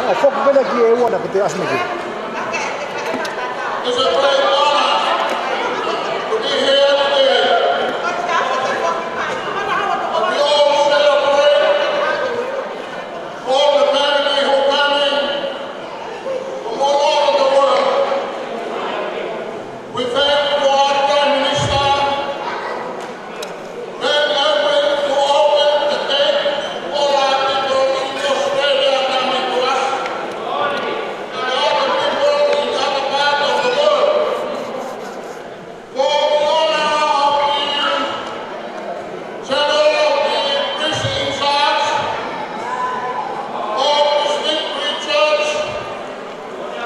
Whakawhena ki e ua na ko te asamaki. It's a great honor to be here today. We all celebrate all the family who come in from all over the world. We thank our Prime Minister, Ben Edwin, to open the gate to all our people in Australia coming to us, and other people in other parts of the world. For the honor of the General of the Prison in Charge of this Victory Church,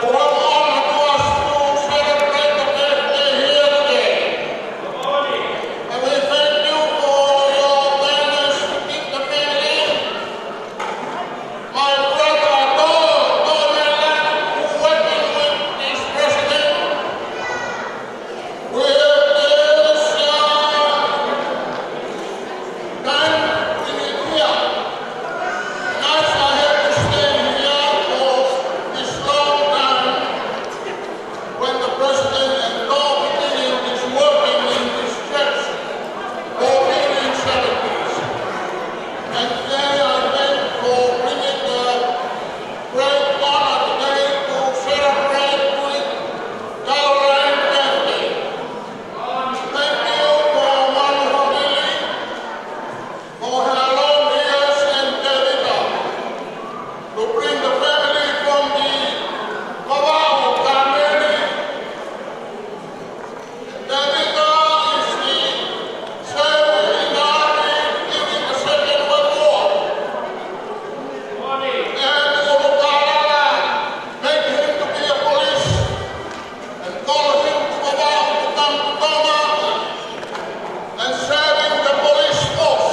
who have honored us to celebrate the birthday here today. And we thank you for your willingness to keep the family. My brother Don Melan, who working with this president, with this time we need here. Nice I have to stay here for this long time when the president and law beginning is working in this church for healing services. And today I thank for bringing the great honor today to celebrate with Caroline birthday. Thank you for wonderful healing, for her long years and dedication to bring the family from the Kawao Kameri. Dedica is the servant in the army during the Second World War. And Olukalala made him to be a police and called him to Kawao to come to Tonga and serve in the police force.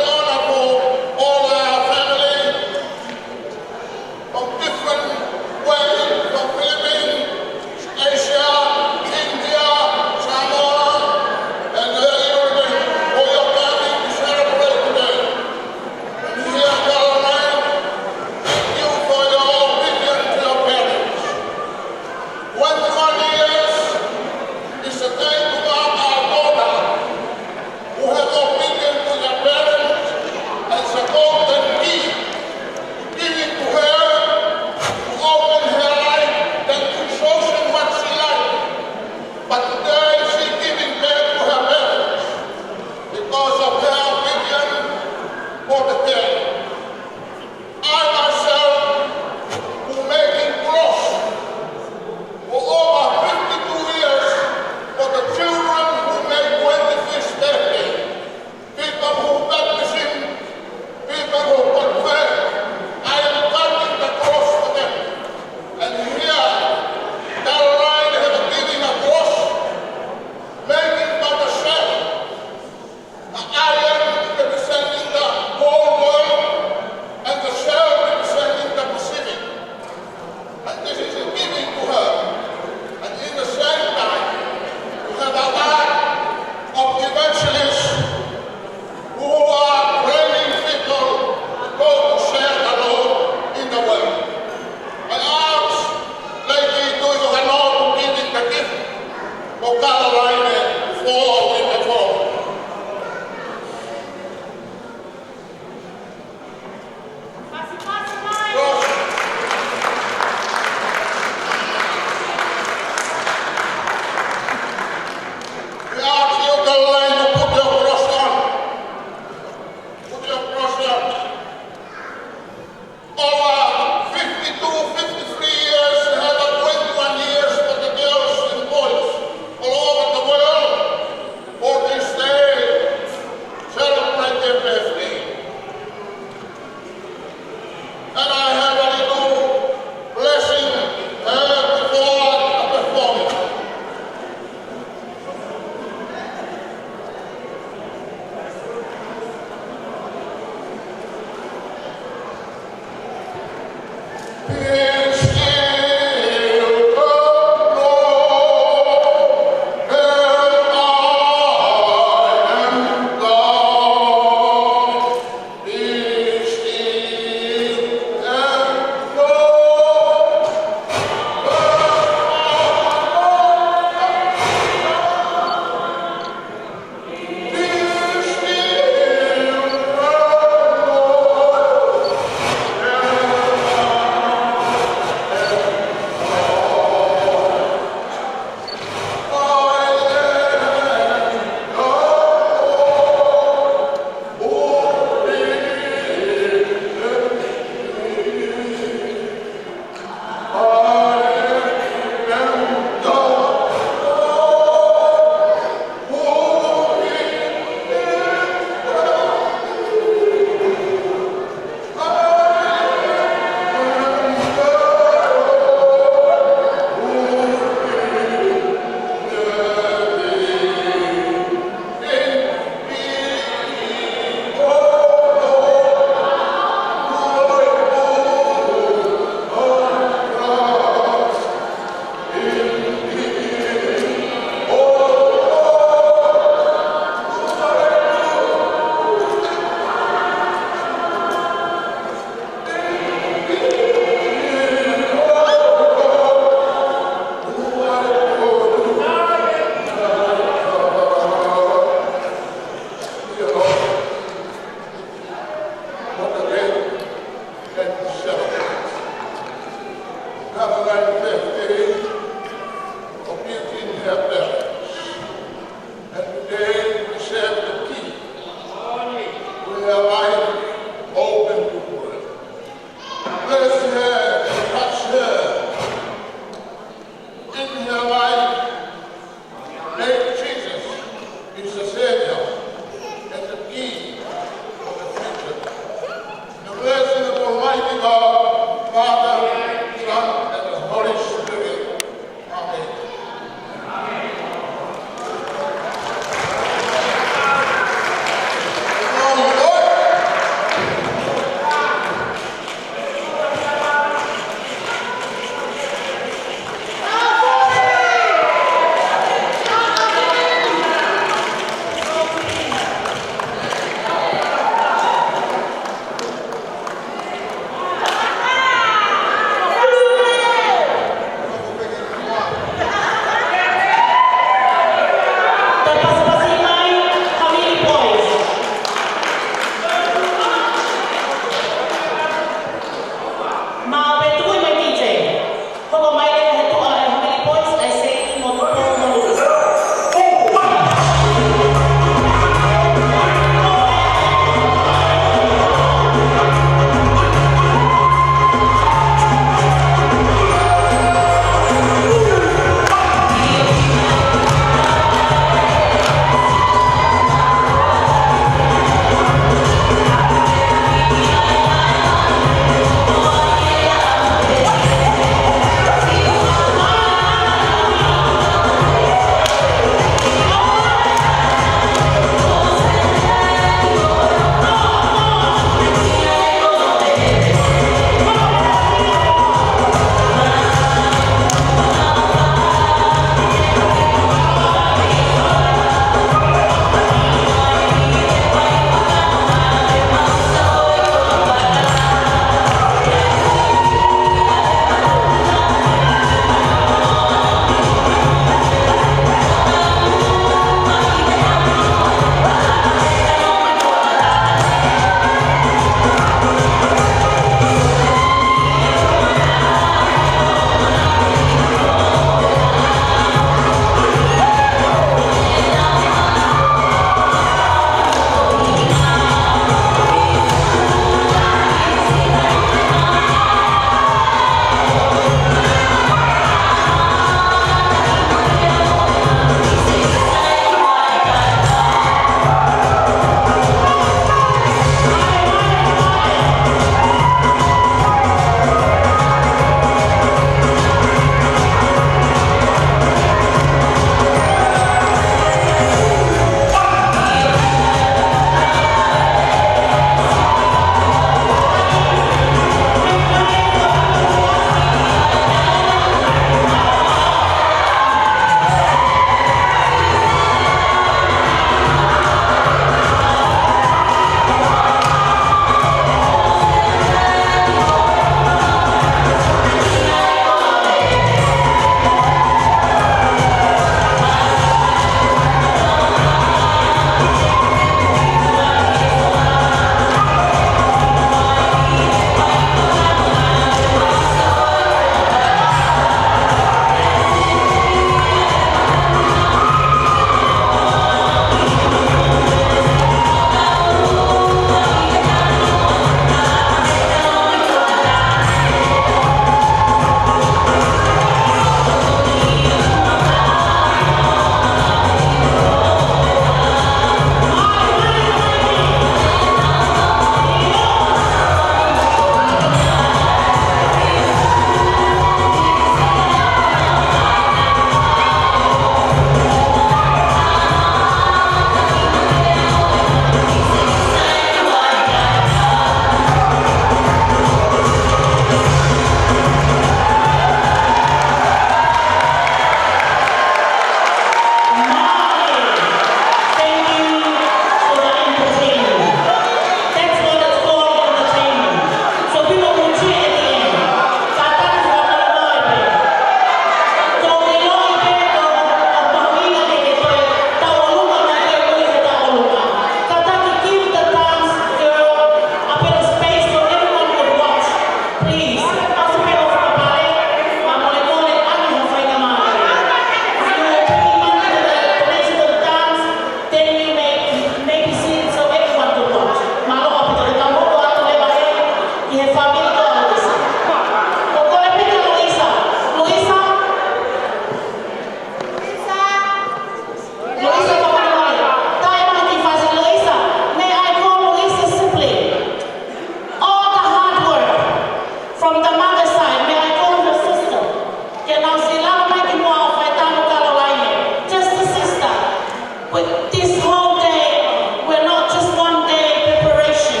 with this whole day, we're not just one day preparation.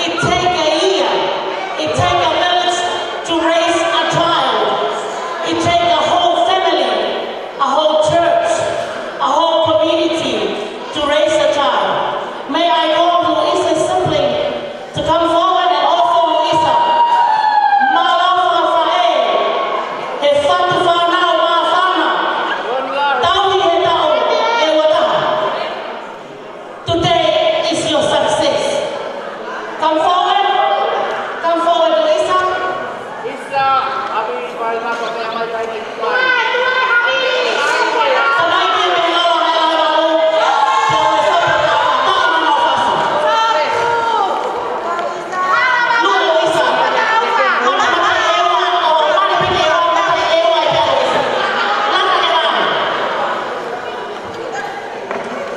It takes a year. It takes a village to raise a child. It takes a whole family, a whole church, a whole community to raise a child. May I call Louisa simply to come forward and also Louisa. Malafa fae, he fatu fanau mafana. Tawi he tau e wataha. Today is your success. Come forward. Come forward, Louisa.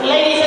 Ladies